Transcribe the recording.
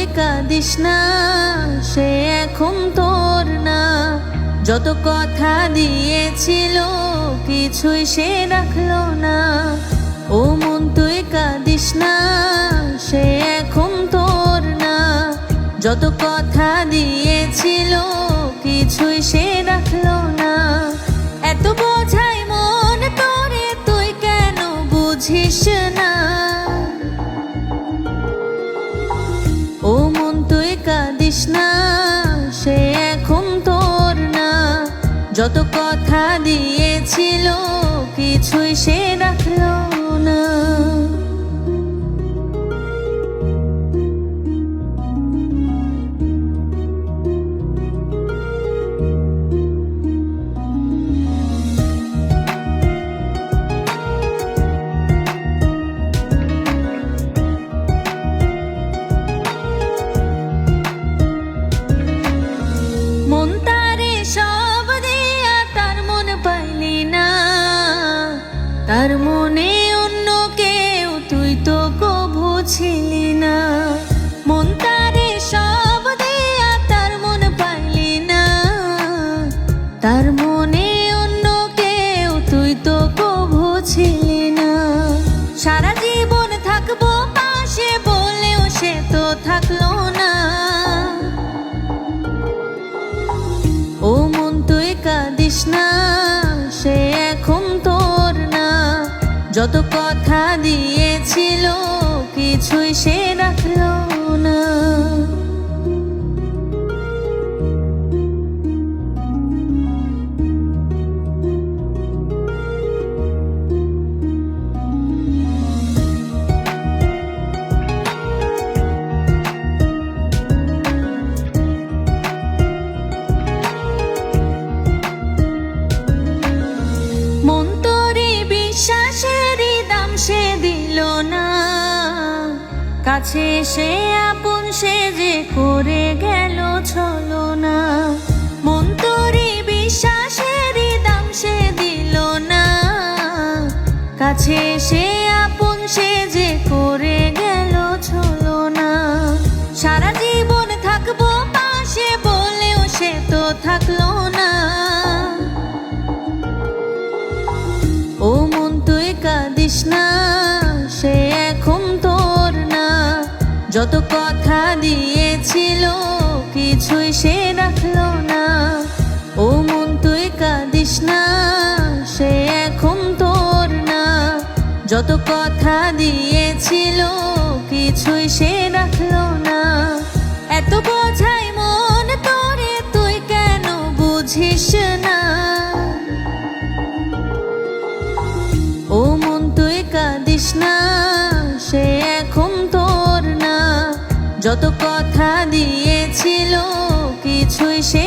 তুই কাঁদিস না, সে এখন তোর না। যত কথা দিয়েছিল কিছুই সে রাখলো না। ও মন তুই কাঁদিস না, সে এখন তোর না। যত কথা দিয়েছিল কিছুই সে রাখলো না। এত বোঝাই মন তোরে, তুই কেন বুঝিস না? ও মন তুই কাঁদিস না, সে এখন তোর না। যত কথা দিয়েছিল কিছুই সে রাখলো না। মন তারে সব দিয়া তার মন পাইলি না। তার মনে অন্য কেউ তুই তো কভু ছিলি না। মন তারে সব দিয়া তার মন পাইলি না। তার মনে অন্য কেউ তুই তো কভু ছিলি না। সারা জীবন থাকবো পাশে বলেও সে তো থাকলো না। ও মন তুই কাঁদিস না, সে এখন তোর না। যত কথা দিয়েছিল কিছুই সে রাখলো না। মন তোরে বিশ্বাসেরই দাম সে দিল না। কাছে সে আপন সে যে করে গেল ছলনা। মন তোরে বিশ্বাসেরই দাম সে দিল না। কাছে সে আপন সে যে করে গেল ছলনা। সারা জীবন থাকবো পাশে বলেও সে তো থাকলো না। ও মন তুই কাঁদিস না, সে এখন তোর না। যত কথা দিয়েছিল কিছুই সে রাখলো না। ও মন তুই কাঁদিস না, সে এখন তোর না। যত কথা দিয়েছিল কিছুই সে রাখলো না। এত বোঝাই মন তোরে, তুই কেন বুঝিস না? ও মন তুই কাঁদিস না, সে এখন তোর না। যত কথা দিয়েছিল কিছুই সে